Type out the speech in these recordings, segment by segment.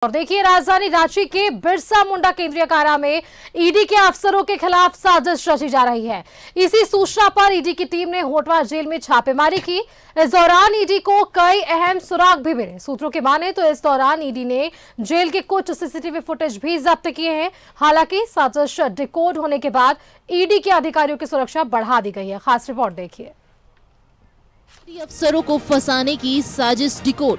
और देखिए, राजधानी रांची के बिरसा मुंडा केंद्रीय कारा में ईडी के अफसरों के खिलाफ साजिश रची जा रही है। इसी सूचना पर ईडी की टीम ने होटवार जेल में छापेमारी की। इस दौरान ईडी को कई अहम सुराग भी मिले। सूत्रों की माने तो इस दौरान ईडी ने जेल के कुछ सीसीटीवी फुटेज भी जब्त किए हैं। हालांकि साजिश डिकोड होने के बाद ईडी के अधिकारियों की सुरक्षा बढ़ा दी गई है। खास रिपोर्ट देखिए। अफसरों को फंसाने की साजिश डिकोड।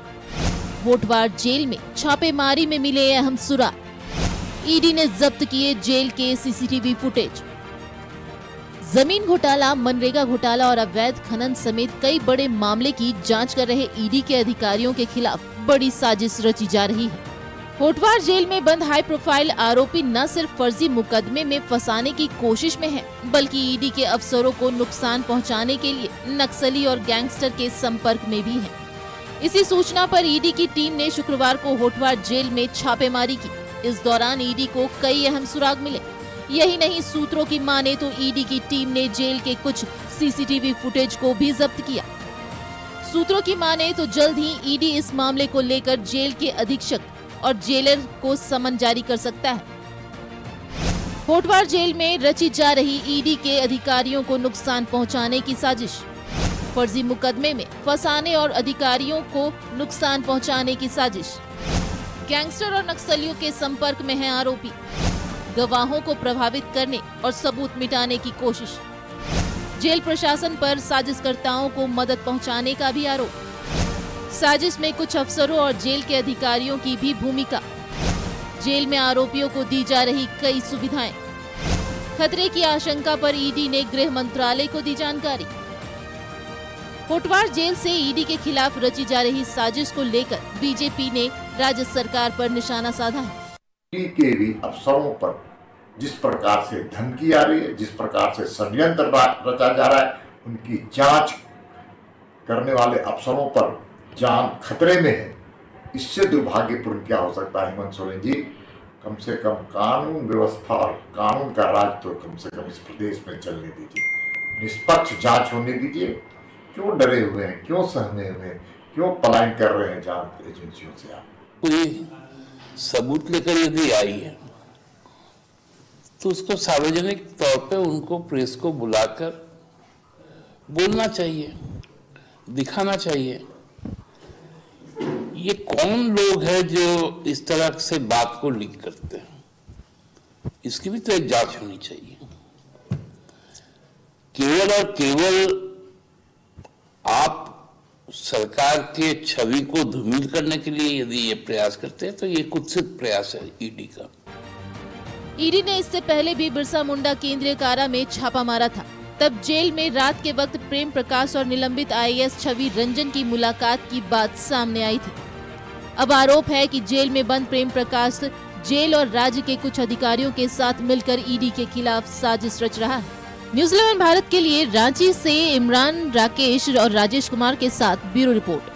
होटवार जेल में छापेमारी में मिले अहम सुराग। ईडी ने जब्त किए जेल के सीसीटीवी फुटेज। जमीन घोटाला, मनरेगा घोटाला और अवैध खनन समेत कई बड़े मामले की जांच कर रहे ईडी के अधिकारियों के खिलाफ बड़ी साजिश रची जा रही है। होटवार जेल में बंद हाई प्रोफाइल आरोपी न सिर्फ फर्जी मुकदमे में फंसाने की कोशिश में है, बल्कि ईडी के अफसरों को नुकसान पहुंचाने के लिए नक्सली और गैंगस्टर के संपर्क में भी है। इसी सूचना पर ईडी की टीम ने शुक्रवार को होटवार जेल में छापेमारी की। इस दौरान ईडी को कई अहम सुराग मिले। यही नहीं, सूत्रों की माने तो ईडी की टीम ने जेल के कुछ सीसीटीवी फुटेज को भी जब्त किया। सूत्रों की माने तो जल्द ही ईडी इस मामले को लेकर जेल के अधीक्षक और जेलर को समन जारी कर सकता है। होटवार जेल में रची जा रही ईडी के अधिकारियों को नुकसान पहुंचाने की साजिश। फर्जी मुकदमे में फंसाने और अधिकारियों को नुकसान पहुंचाने की साजिश। गैंगस्टर और नक्सलियों के संपर्क में हैं आरोपी। गवाहों को प्रभावित करने और सबूत मिटाने की कोशिश। जेल प्रशासन पर साजिशकर्ताओं को मदद पहुंचाने का भी आरोप। साजिश में कुछ अफसरों और जेल के अधिकारियों की भी भूमिका। जेल में आरोपियों को दी जा रही कई सुविधाएं। खतरे की आशंका पर ईडी ने गृह मंत्रालय को दी जानकारी। होटवार जेल से ईडी के खिलाफ रची जा रही साजिश को लेकर बीजेपी ने राज्य सरकार पर निशाना साधा है। ईडी के भी अफसरों पर जिस प्रकार से धमकी आ रही है, जिस प्रकार से षड्यंत्र रचा जा रहा है, उनकी जांच करने वाले अफसरों पर जान खतरे में है। इससे दुर्भाग्यपूर्ण क्या हो सकता है हेमंत सोरेन जी? कम से कम कानून व्यवस्था और कानून का राज तो कम से कम इस प्रदेश में चलने दीजिए। निष्पक्ष जांच होने दीजिए। क्यों डरे हुए हैं, क्यों सहमे हुए हैं, क्यों पलायन कर रहे हैं जांच एजेंसियों से? आप कोई सबूत लेकर यदि आई है तो उसको सार्वजनिक तौर पे उनको प्रेस को बुलाकर बोलना चाहिए, दिखाना चाहिए। ये कौन लोग हैं जो इस तरह से बात को लीक करते हैं, इसकी भी तो एक जांच होनी चाहिए। केवल और केवल आप सरकार के छवि को धूमिल करने के लिए यदि ये प्रयास करते हैं तो ये कुत्सित प्रयास है ईडी का। ईडी ने इससे पहले भी बिरसा मुंडा केंद्रीय कारा में छापा मारा था। तब जेल में रात के वक्त प्रेम प्रकाश और निलंबित आईएएस छवि रंजन की मुलाकात की बात सामने आई थी। अब आरोप है कि जेल में बंद प्रेम प्रकाश जेल और राज्य के कुछ अधिकारियों के साथ मिलकर ईडी के खिलाफ साजिश रच रहा है। न्यूज़ 11 भारत के लिए रांची से इमरान, राकेश और राजेश कुमार के साथ ब्यूरो रिपोर्ट।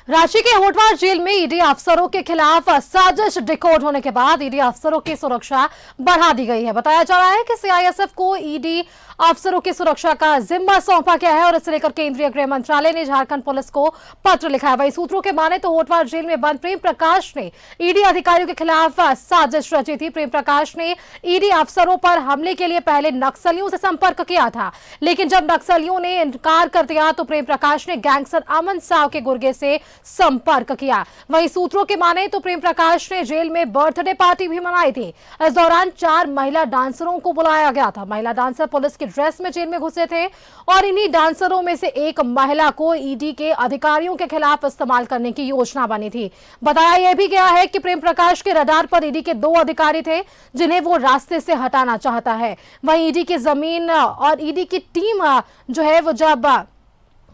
रांची के होटवार जेल में ईडी अफसरों के खिलाफ साजिश डिकोड होने के बाद ईडी अफसरों की सुरक्षा बढ़ा दी गई है। बताया जा रहा है कि सीआईएसएफ को ईडी अफसरों की सुरक्षा का जिम्मा सौंपा गया है और इसे लेकर केंद्रीय गृह मंत्रालय ने झारखंड पुलिस को पत्र लिखा है। वही सूत्रों के माने तो होटवार जेल में बंद प्रेम प्रकाश ने ईडी अधिकारियों के खिलाफ साजिश रची थी। प्रेम प्रकाश ने ईडी अफसरों पर हमले के लिए पहले नक्सलियों से संपर्क किया था, लेकिन जब नक्सलियों ने इनकार कर दिया तो प्रेम प्रकाश ने गैंगस्टर अमन साव के गुर्गे से संपर्क किया। वहीं सूत्रों के माने तो प्रेम प्रकाश ने जेल में बर्थडे पार्टी भी मनाई थी। इस दौरान 4 महिला डांसरों को बुलाया गया था। महिला डांसर पुलिस की ड्रेस में जेल में घुसे थे और इन्हीं डांसरों में से एक महिला को ईडी के अधिकारियों के खिलाफ इस्तेमाल करने की योजना बनी थी। बताया यह भी गया है कि प्रेम प्रकाश के रडार पर ईडी के 2 अधिकारी थे जिन्हें वो रास्ते से हटाना चाहता है। वहीं ईडी की जमीन और ईडी की टीम जो है वो जब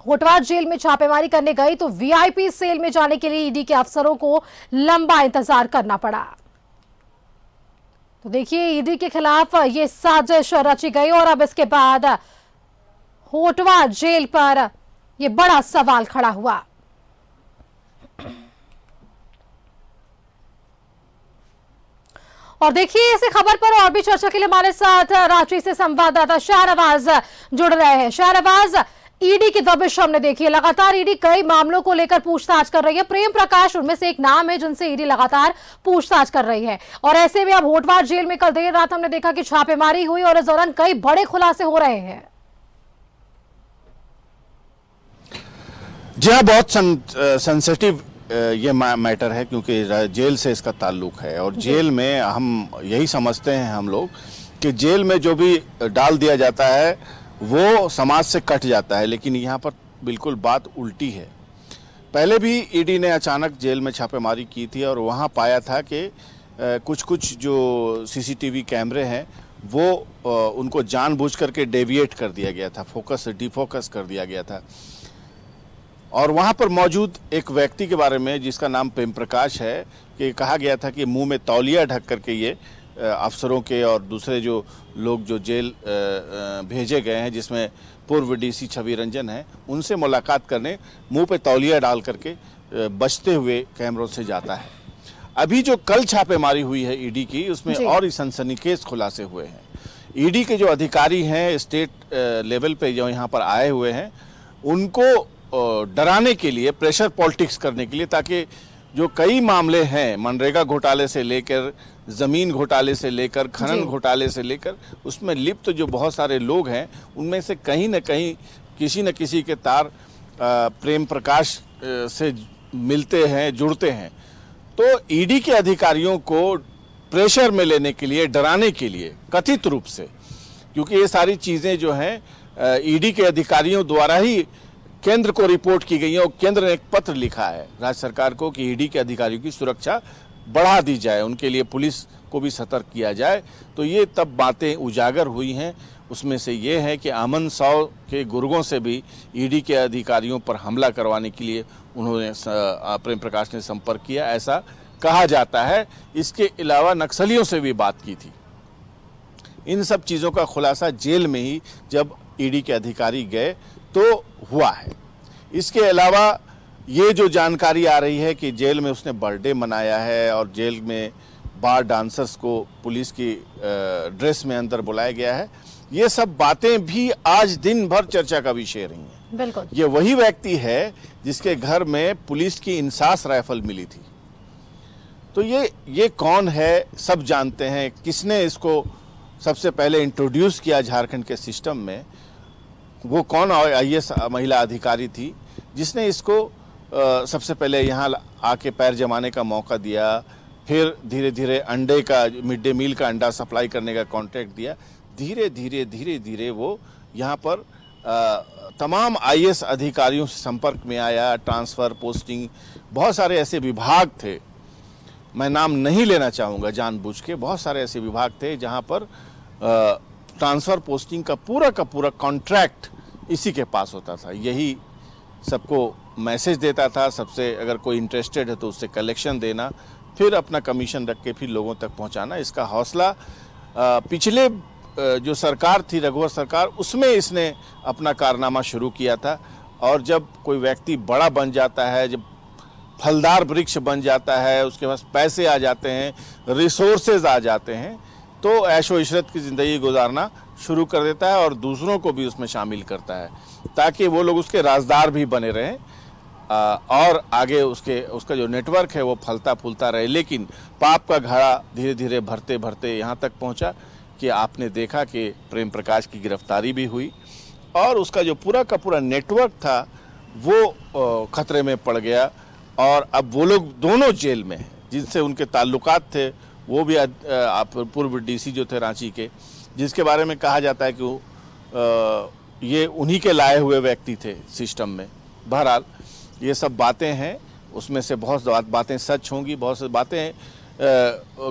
होटवार जेल में छापेमारी करने गई तो वीआईपी सेल में जाने के लिए ईडी के अफसरों को लंबा इंतजार करना पड़ा। तो देखिए, ईडी के खिलाफ ये साजिश रची गई और अब इसके बाद होटवार जेल पर ये बड़ा सवाल खड़ा हुआ। और देखिए, इसी खबर पर और भी चर्चा के लिए हमारे साथ रांची से संवाददाता शाहनवाज जुड़ रहे हैं। शाहनवाज, ईडी की दबिश हमने देखी है। लगातार ईडी कई मामलों को लेकर पूछताछ कर रही है। प्रेम प्रकाश उनमें से एक नाम है जिनसे ईडी लगातार पूछताछ कर रही है। और ऐसे में अब होटवार जेल में कल देर रात हमने देखा कि छापेमारी हुई और इस दौरान कई बड़े खुलासे हो रहे हैं। जी हाँ, बहुत सेंसिटिव ये मैटर है क्योंकि जेल से इसका ताल्लुक है। और जेल में हम यही समझते हैं हम लोग कि जेल में जो भी डाल दिया जाता है वो समाज से कट जाता है, लेकिन यहाँ पर बिल्कुल बात उल्टी है। पहले भी ईडी ने अचानक जेल में छापेमारी की थी और वहाँ पाया था कि कुछ जो सीसीटीवी कैमरे हैं वो उनको जानबूझ करके डेविएट कर दिया गया था, फोकस से डिफोकस कर दिया गया था। और वहाँ पर मौजूद एक व्यक्ति के बारे में जिसका नाम प्रेम प्रकाश है कि कहा गया था कि मुंह में तौलिया ढक करके ये अफसरों के और दूसरे जो लोग जो जेल भेजे गए हैं, जिसमें पूर्व डीसी छवि रंजन है, उनसे मुलाकात करने मुंह पे तौलिया डाल करके बचते हुए कैमरों से जाता है। अभी जो कल छापेमारी हुई है ईडी की, उसमें और ही सनसनीखेज खुलासे हुए हैं। ईडी के जो अधिकारी हैं स्टेट लेवल पे जो यहाँ पर आए हुए हैं, उनको डराने के लिए, प्रेशर पॉलिटिक्स करने के लिए, ताकि जो कई मामले हैं मनरेगा घोटाले से लेकर, ज़मीन घोटाले से लेकर, खनन घोटाले से लेकर, उसमें लिप्त जो बहुत सारे लोग हैं, उनमें से कहीं न कहीं किसी न किसी के तार प्रेम प्रकाश से मिलते हैं, जुड़ते हैं। तो ईडी के अधिकारियों को प्रेशर में लेने के लिए, डराने के लिए कथित रूप से, क्योंकि ये सारी चीज़ें जो हैं ईडी के अधिकारियों द्वारा ही केंद्र को रिपोर्ट की गई है। और केंद्र ने एक पत्र लिखा है राज्य सरकार को कि ईडी के अधिकारियों की सुरक्षा बढ़ा दी जाए, उनके लिए पुलिस को भी सतर्क किया जाए। तो ये तब बातें उजागर हुई हैं। उसमें से ये है कि अमन साव के गुर्गों से भी ईडी के अधिकारियों पर हमला करवाने के लिए उन्होंने प्रेम प्रकाश ने संपर्क किया, ऐसा कहा जाता है। इसके अलावा नक्सलियों से भी बात की थी। इन सब चीज़ों का खुलासा जेल में ही जब ईडी के अधिकारी गए तो हुआ है। इसके अलावा ये जो जानकारी आ रही है कि जेल में उसने बर्थडे मनाया है और जेल में बार डांसर्स को पुलिस की ड्रेस में अंदर बुलाया गया है, ये सब बातें भी आज दिन भर चर्चा का विषय रही हैं। बिल्कुल, ये वही व्यक्ति है जिसके घर में पुलिस की इंसास राइफल मिली थी। तो ये कौन है, सब जानते हैं। किसने इसको सबसे पहले इंट्रोड्यूस किया झारखंड के सिस्टम में, वो कौन आईएएस महिला अधिकारी थी जिसने इसको सबसे पहले यहाँ आके पैर जमाने का मौका दिया, फिर धीरे धीरे अंडे का, मिड डे मील का अंडा सप्लाई करने का कॉन्ट्रैक्ट दिया। धीरे धीरे वो यहाँ पर तमाम आईएएस अधिकारियों से संपर्क में आया। ट्रांसफ़र, पोस्टिंग, बहुत सारे ऐसे विभाग थे, मैं नाम नहीं लेना चाहूँगा जानबूझ के, बहुत सारे ऐसे विभाग थे जहाँ पर ट्रांसफ़र पोस्टिंग का पूरा कॉन्ट्रैक्ट इसी के पास होता था। यही सबको मैसेज देता था, सबसे अगर कोई इंटरेस्टेड है तो उससे कलेक्शन देना, फिर अपना कमीशन रख के फिर लोगों तक पहुंचाना। इसका हौसला पिछले जो सरकार थी, रघुवर सरकार, उसमें इसने अपना कारनामा शुरू किया था। और जब कोई व्यक्ति बड़ा बन जाता है, जब फलदार वृक्ष बन जाता है, उसके पास पैसे आ जाते हैं, रिसोर्सेज आ जाते हैं, तो ऐशो इशरत की ज़िंदगी गुजारना शुरू कर देता है और दूसरों को भी उसमें शामिल करता है, ताकि वो लोग उसके राजदार भी बने रहें और आगे उसका जो नेटवर्क है वो फलता फूलता रहे। लेकिन पाप का घड़ा धीरे धीरे भरते भरते यहाँ तक पहुँचा कि आपने देखा कि प्रेम प्रकाश की गिरफ्तारी भी हुई और उसका जो पूरा का पूरा नेटवर्क था वो खतरे में पड़ गया। और अब वो लोग दोनों जेल में हैं जिनसे उनके ताल्लुकात थे, वो भी पूर्व डीसी जो थे रांची के, जिसके बारे में कहा जाता है कि ये उन्हीं के लाए हुए व्यक्ति थे सिस्टम में। बहरहाल ये सब बातें हैं, उसमें से बहुत बातें सच होंगी, बहुत सी बातें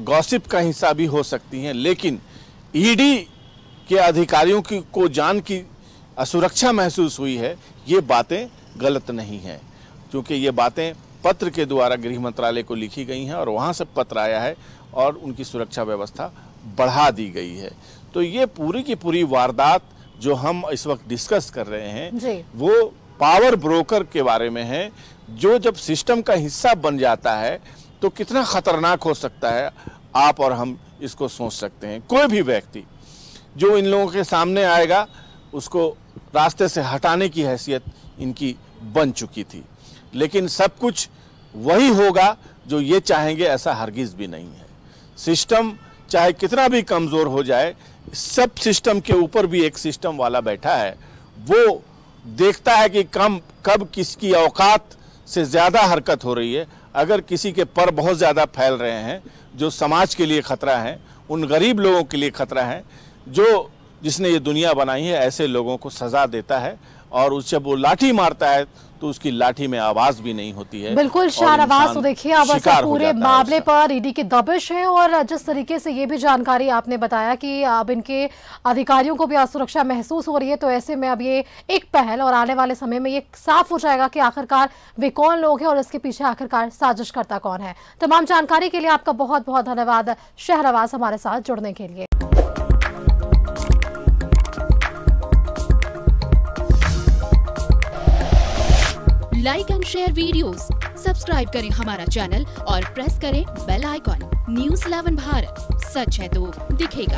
गॉसिप का हिस्सा भी हो सकती हैं। लेकिन ईडी के अधिकारियों को जान की असुरक्षा महसूस हुई है, ये बातें गलत नहीं हैं, क्योंकि ये बातें पत्र के द्वारा गृह मंत्रालय को लिखी गई हैं और वहाँ से पत्र आया है और उनकी सुरक्षा व्यवस्था बढ़ा दी गई है। तो ये पूरी की पूरी वारदात जो हम इस वक्त डिस्कस कर रहे हैं वो पावर ब्रोकर के बारे में है, जो जब सिस्टम का हिस्सा बन जाता है तो कितना खतरनाक हो सकता है, आप और हम इसको सोच सकते हैं। कोई भी व्यक्ति जो इन लोगों के सामने आएगा उसको रास्ते से हटाने की हैसियत इनकी बन चुकी थी। लेकिन सब कुछ वही होगा जो ये चाहेंगे, ऐसा हरगिज भी नहीं है। सिस्टम चाहे कितना भी कमजोर हो जाए, सब सिस्टम के ऊपर भी एक सिस्टम वाला बैठा है, वो देखता है कि कब किसकी औकात से ज्यादा हरकत हो रही है। अगर किसी के पर बहुत ज्यादा फैल रहे हैं जो समाज के लिए खतरा है, उन गरीब लोगों के लिए खतरा है, जिसने ये दुनिया बनाई है, ऐसे लोगों को सजा देता है। और उस जब वो लाठी मारता है तो उसकी लाठी में आवाज भी नहीं होती है। बिल्कुल शाहनवाज, तो देखिए अब पूरे मामले पर ईडी की दबिश है। और जिस तरीके से ये भी जानकारी आपने बताया कि अब इनके अधिकारियों को भी असुरक्षा महसूस हो रही है, तो ऐसे में अब ये एक पहल और आने वाले समय में ये साफ हो जाएगा कि आखिरकार वे कौन लोग हैं और इसके पीछे आखिरकार साजिशकर्ता कौन है। तमाम जानकारी के लिए आपका बहुत बहुत धन्यवाद शाहनवाज, हमारे साथ जुड़ने के लिए। Like and share videos, subscribe करें हमारा चैनल और प्रेस करें बेल आइकॉन। न्यूज़ 11 भारत, सच है तो दिखेगा।